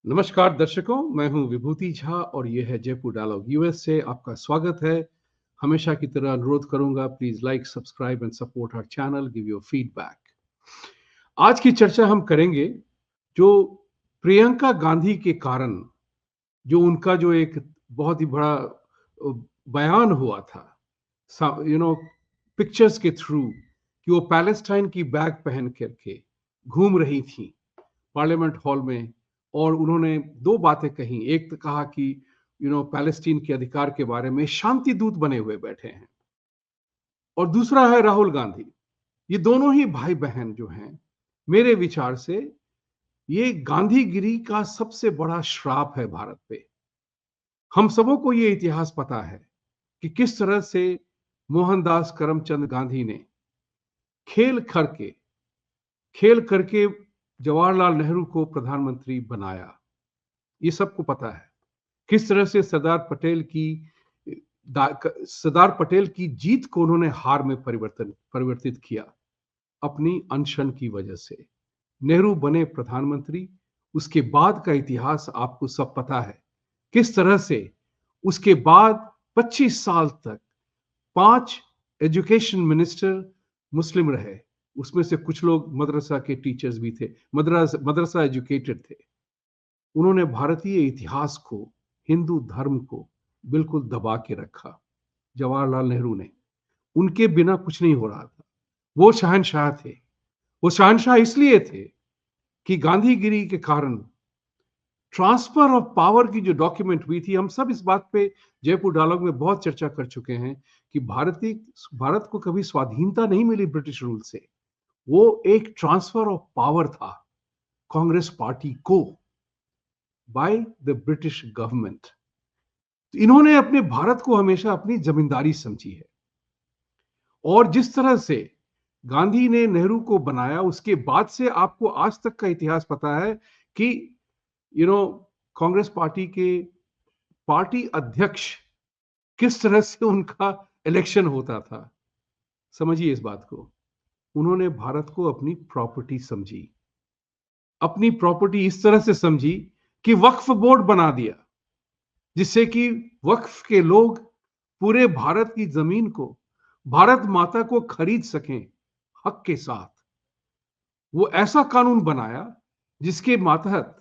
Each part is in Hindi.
नमस्कार दर्शकों, मैं हूं विभूति झा और यह है जयपुर डायलॉग यूएस से आपका स्वागत है। हमेशा की तरह अनुरोध करूंगा, please like, subscribe and support our channel, give your feedback. आज की चर्चा हम करेंगे जो प्रियंका गांधी के कारण जो उनका जो एक बहुत ही बड़ा बयान हुआ था, पिक्चर्स के थ्रू, कि वो पैलेस्टाइन की बैग पहन करके घूम रही थी पार्लियामेंट हॉल में। और उन्होंने दो बातें कही। एक तो कहा कि पैलेस्टीन के अधिकार के बारे में शांति दूत बने हुए बैठे हैं, और दूसरा है राहुल गांधी। ये दोनों ही भाई बहन जो हैं, मेरे विचार से ये गांधीगिरी का सबसे बड़ा श्राप है भारत पे। हम सबों को ये इतिहास पता है कि किस तरह से मोहनदास करमचंद गांधी ने खेल करके खेल करके जवाहरलाल नेहरू को प्रधानमंत्री बनाया। ये सबको पता है किस तरह से सरदार पटेल की जीत को उन्होंने हार में परिवर्तित किया अपनी अनशन की वजह से। नेहरू बने प्रधानमंत्री, उसके बाद का इतिहास आपको सब पता है। किस तरह से उसके बाद 25 साल तक 5 एजुकेशन मिनिस्टर मुस्लिम रहे, उसमें से कुछ लोग मदरसा के टीचर्स भी थे, मदरसा एजुकेटेड थे। उन्होंने भारतीय इतिहास को, हिंदू धर्म को बिल्कुल दबा के रखा। जवाहरलाल नेहरू ने, उनके बिना कुछ नहीं हो रहा था। वो शहंशाह थे। वो शहंशाह इसलिए थे कि गांधीगिरी के कारण ट्रांसफर ऑफ पावर की जो डॉक्यूमेंट हुई थी, हम सब इस बात पे जयपुर डायलॉग में बहुत चर्चा कर चुके हैं कि भारत को कभी स्वाधीनता नहीं मिली ब्रिटिश रूल से। वो एक ट्रांसफर ऑफ पावर था कांग्रेस पार्टी को बाय द ब्रिटिश गवर्नमेंट। इन्होंने अपने भारत को हमेशा अपनी जमींदारी समझी है। और जिस तरह से गांधी ने नेहरू को बनाया, उसके बाद से आपको आज तक का इतिहास पता है कि कांग्रेस पार्टी के पार्टी अध्यक्ष किस तरह से उनका इलेक्शन होता था। समझिए इस बात को। उन्होंने भारत को अपनी प्रॉपर्टी समझी, अपनी प्रॉपर्टी इस तरह से समझी कि वक्फ बोर्ड बना दिया, जिससे कि वक्फ के लोग पूरे भारत की जमीन को, भारत माता को खरीद सकें हक के साथ। वो ऐसा कानून बनाया जिसके मातहत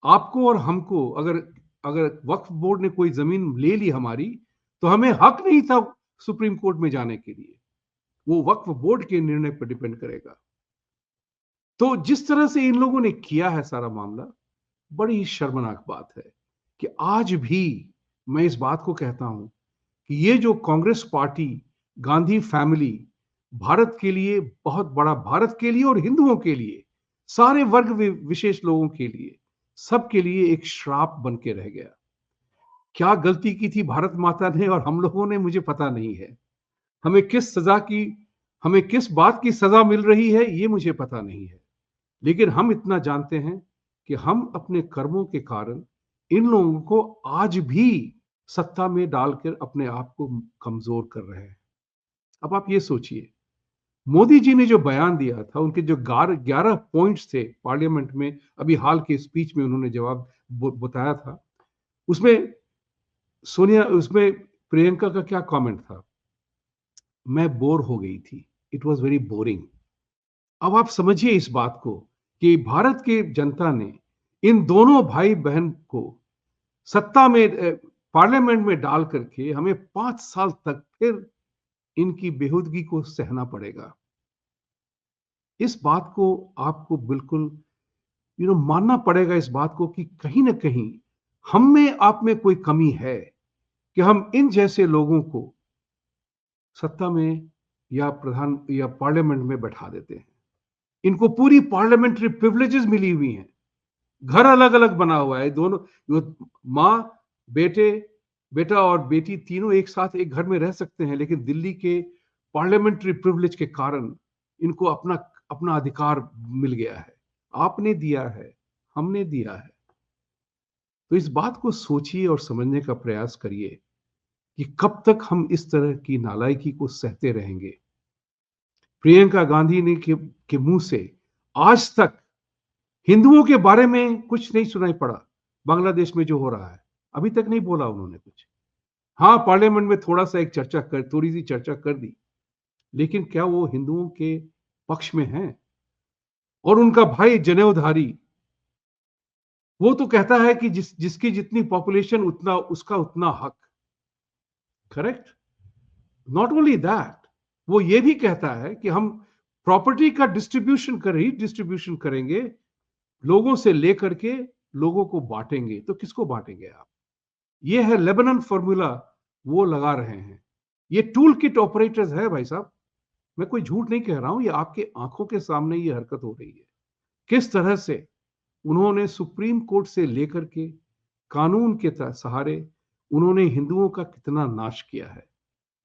आपको और हमको, अगर अगर वक्फ बोर्ड ने कोई जमीन ले ली हमारी, तो हमें हक नहीं था सुप्रीम कोर्ट में जाने के लिए। वो वक्फ बोर्ड के निर्णय पर डिपेंड करेगा। तो जिस तरह से इन लोगों ने किया है सारा मामला, बड़ी ही शर्मनाक बात है कि आज भी मैं इस बात को कहता हूं कि ये जो कांग्रेस पार्टी, गांधी फैमिली, भारत के लिए बहुत बड़ा, भारत के लिए और हिंदुओं के लिए, सारे वर्ग विशेष लोगों के लिए, सबके लिए एक श्राप बन के रह गया। क्या गलती की थी भारत माता ने और हम लोगों ने, मुझे पता नहीं है। हमें किस सजा की, हमें किस बात की सजा मिल रही है, ये मुझे पता नहीं है। लेकिन हम इतना जानते हैं कि हम अपने कर्मों के कारण इन लोगों को आज भी सत्ता में डालकर अपने आप को कमजोर कर रहे हैं। अब आप ये सोचिए, मोदी जी ने जो बयान दिया था, उनके जो 11 पॉइंट्स थे पार्लियामेंट में, अभी हाल के स्पीच में उन्होंने जवाब बताया था, उसमें उसमें प्रियंका का क्या कमेंट था? मैं बोर हो गई थी, इट वॉज वेरी बोरिंग। अब आप समझिए इस बात को कि भारत की जनता ने इन दोनों भाई बहन को सत्ता में, पार्लियामेंट में डाल करके हमें 5 साल तक फिर इनकी बेहूदगी को सहना पड़ेगा। इस बात को आपको बिल्कुल मानना पड़ेगा, इस बात को कि कहीं ना कहीं हम में, आप में कोई कमी है कि हम इन जैसे लोगों को सत्ता में या पार्लियामेंट में बैठा देते हैं। इनको पूरी पार्लियामेंट्री प्रिविलेजेस मिली हुई हैं, घर अलग अलग बना हुआ है, दोनों माँ बेटे, बेटा और बेटी तीनों एक साथ एक घर में रह सकते हैं, लेकिन दिल्ली के पार्लियामेंट्री प्रिविलेज के कारण इनको अपना अपना अधिकार मिल गया है। आपने दिया है, हमने दिया है। तो इस बात को सोचिए और समझने का प्रयास करिए कि कब तक हम इस तरह की नालायकी को सहते रहेंगे। प्रियंका गांधी ने के मुंह से आज तक हिंदुओं के बारे में कुछ नहीं सुनाई पड़ा। बांग्लादेश में जो हो रहा है अभी तक नहीं बोला उन्होंने कुछ। हाँ, पार्लियामेंट में थोड़ी सी चर्चा कर दी, लेकिन क्या वो हिंदुओं के पक्ष में है? और उनका भाई जनेऊधारी, वो तो कहता है कि जिसकी जितनी पॉपुलेशन उतना उसका उतना हक। करेक्ट। नॉट ओनली दैट, वो ये भी कहता है कि हम प्रॉपर्टी का डिस्ट्रीब्यूशन करेंगे, लोगों से लेकर के लोगों को बांटेंगे। तो किसको बांटेंगे आप? ये है लेबनन फॉर्मूला, वो लगा रहे हैं। ये टूल किट ऑपरेटर्स है भाई साहब। मैं कोई झूठ नहीं कह रहा हूं, ये आपके आंखों के सामने ये हरकत हो रही है। किस तरह से उन्होंने सुप्रीम कोर्ट से लेकर के कानून के सहारे उन्होंने हिंदुओं का कितना नाश किया है।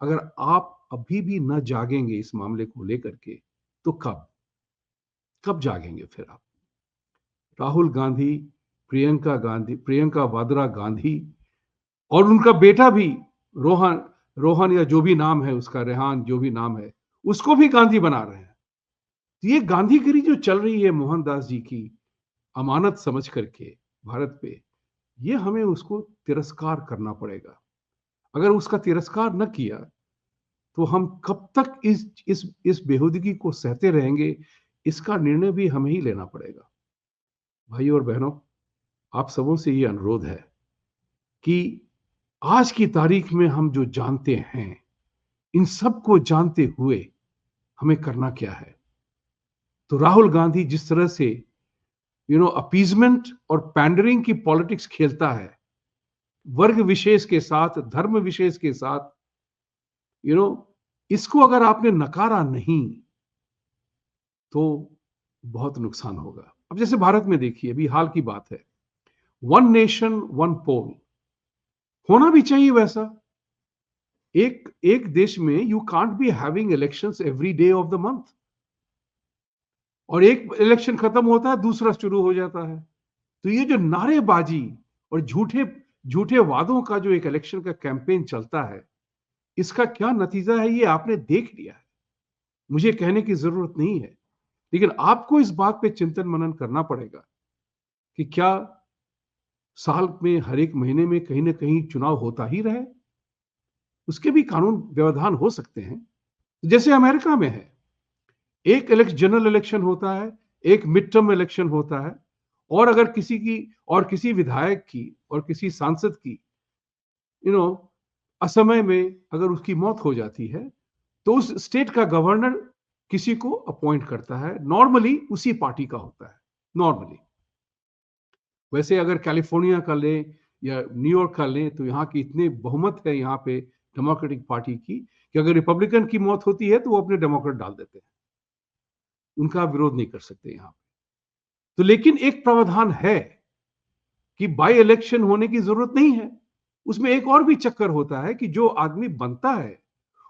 अगर आप अभी भी न जागेंगे इस मामले को लेकर के, तो कब कब जागेंगे फिर आप? राहुल गांधी, प्रियंका वाड्रा गांधी और उनका बेटा भी रोहन रोहन या जो भी नाम है उसका, रेहान जो भी नाम है, उसको भी गांधी बना रहे हैं। तो ये गांधीगिरी जो चल रही है मोहनदास जी की अमानत समझ करके भारत पे, ये हमें उसको तिरस्कार करना पड़ेगा। अगर उसका तिरस्कार न किया तो हम कब तक इस बेहूदगी को सहते रहेंगे, इसका निर्णय भी हमें ही लेना पड़ेगा। भाई और बहनों, आप सबों से ये अनुरोध है कि आज की तारीख में हम जो जानते हैं, इन सब को जानते हुए हमें करना क्या है? तो राहुल गांधी जिस तरह से अपीजमेंट और पैंडरिंग की पॉलिटिक्स खेलता है, वर्ग विशेष के साथ, धर्म विशेष के साथ, इसको अगर आपने नकारा नहीं तो बहुत नुकसान होगा। अब जैसे भारत में देखिए, अभी हाल की बात है, 1 नेशन 1 पोल होना भी चाहिए वैसा। एक देश में you can't be having elections every day of the month, और एक इलेक्शन खत्म होता है दूसरा शुरू हो जाता है। तो ये जो नारेबाजी और झूठे झूठे वादों का जो एक इलेक्शन का कैंपेन चलता है, इसका क्या नतीजा है ये आपने देख लिया है। मुझे कहने की जरूरत नहीं है, लेकिन आपको इस बात पे चिंतन मनन करना पड़ेगा कि क्या साल में हर एक महीने में कहीं ना कहीं चुनाव होता ही रहे? उसके भी कानून व्यवधान हो सकते हैं, जैसे अमेरिका में है। एक जनरल इलेक्शन होता है, एक मिड टर्म इलेक्शन होता है, और अगर किसी विधायक की और किसी सांसद की असमय में अगर उसकी मौत हो जाती है, तो उस स्टेट का गवर्नर किसी को अपॉइंट करता है, नॉर्मली उसी पार्टी का होता है नॉर्मली। वैसे अगर कैलिफोर्निया का लें या न्यूयॉर्क का लें, तो यहाँ की इतने बहुमत है यहाँ पे डेमोक्रेटिक पार्टी की, कि अगर रिपब्लिकन की मौत होती है तो वो अपने डेमोक्रेट डाल देते हैं, उनका विरोध नहीं कर सकते यहाँ पे। तो लेकिन एक प्रावधान है कि बाई इलेक्शन होने की जरूरत नहीं है। उसमें एक और भी चक्कर होता है कि जो आदमी बनता है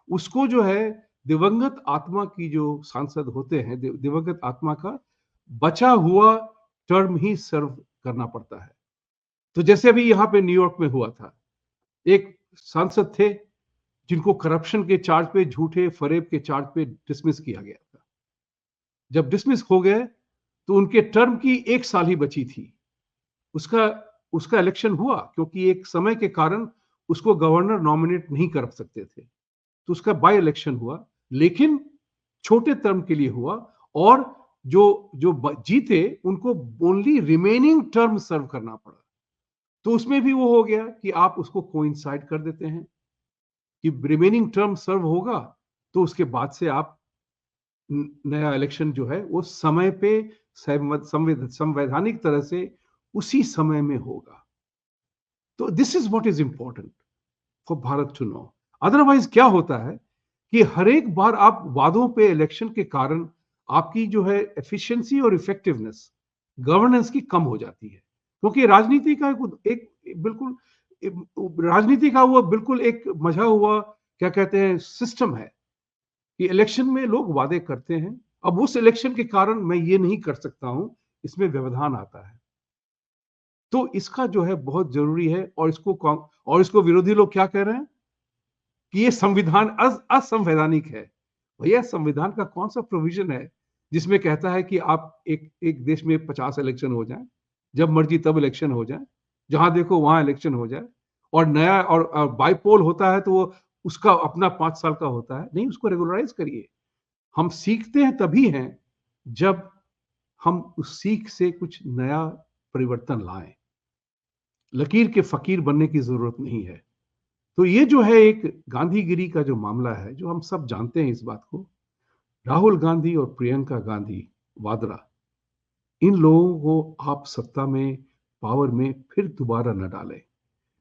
उसको जो है दिवंगत आत्मा की, जो सांसद होते हैं, दिवंगत आत्मा का बचा हुआ टर्म ही सर्व करना पड़ता है। तो जैसे अभी यहाँ पे न्यूयॉर्क में हुआ था, एक सांसद थे जिनको करप्शन के चार्ज पे, झूठे फरेब के चार्ज पे डिसमिस किया गया था। जब डिसमिस हो गए तो उनके टर्म की 1 साल ही बची थी। उसका उसका इलेक्शन हुआ, क्योंकि एक समय के कारण उसको गवर्नर नॉमिनेट नहीं कर सकते थे, तो उसका बाय इलेक्शन हुआ, लेकिन छोटे टर्म के लिए हुआ। और जो जो जीते उनको ओनली रिमेनिंग टर्म सर्व करना पड़ा। तो उसमें भी वो हो गया कि आप उसको कोइंसाइड कर देते हैं कि रिमेनिंग टर्म सर्व होगा, तो उसके बाद से आप नया इलेक्शन जो है वो समय पे संवैधानिक तरह से उसी समय में होगा। तो this is what is important for Bharat to know. Otherwise क्या होता है कि हर एक बार आप वादों पे इलेक्शन के कारण आपकी जो है एफिशिएंसी और इफेक्टिवनेस गवर्नेंस की कम हो जाती है, क्योंकि राजनीति का राजनीति का वो बिल्कुल एक मजा हुआ, क्या कहते हैं, सिस्टम है कि इलेक्शन में लोग वादे करते हैं। अब उस इलेक्शन के कारण मैं ये नहीं कर सकता हूं, इसमें व्यवधान आता है। तो इसका जो है बहुत जरूरी है। और इसको विरोधी लोग क्या कह रहे हैं कि ये संविधान असंवैधानिक है। भैया, संविधान का कौन सा प्रोविजन है जिसमें कहता है कि आप एक एक देश में 50 इलेक्शन हो जाए, जब मर्जी तब इलेक्शन हो जाए, जहां देखो वहां इलेक्शन हो जाए, और नया और बाईपोल होता है तो वो उसका अपना 5 साल का होता है। नहीं, उसको रेगुलराइज करिए। हम सीखते हैं तभी हैं जब हम उस सीख से कुछ नया परिवर्तन लाएं। लकीर के फकीर बनने की जरूरत नहीं है। तो ये जो है एक गांधीगिरी का जो मामला है, जो हम सब जानते हैं इस बात को, राहुल गांधी और प्रियंका गांधी वाड्रा, इन लोगों को आप सत्ता में, पावर में फिर दोबारा न डालें,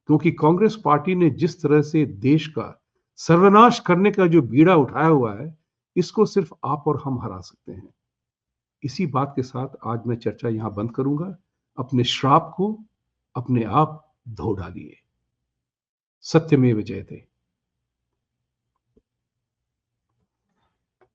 क्योंकि कांग्रेस पार्टी ने जिस तरह से देश का सर्वनाश करने का जो बीड़ा उठाया हुआ है, इसको सिर्फ आप और हम हरा सकते हैं। इसी बात के साथ आज मैं चर्चा यहां बंद करूंगा। अपने श्राप को अपने आप धो डालिए। सत्यमेव जयते।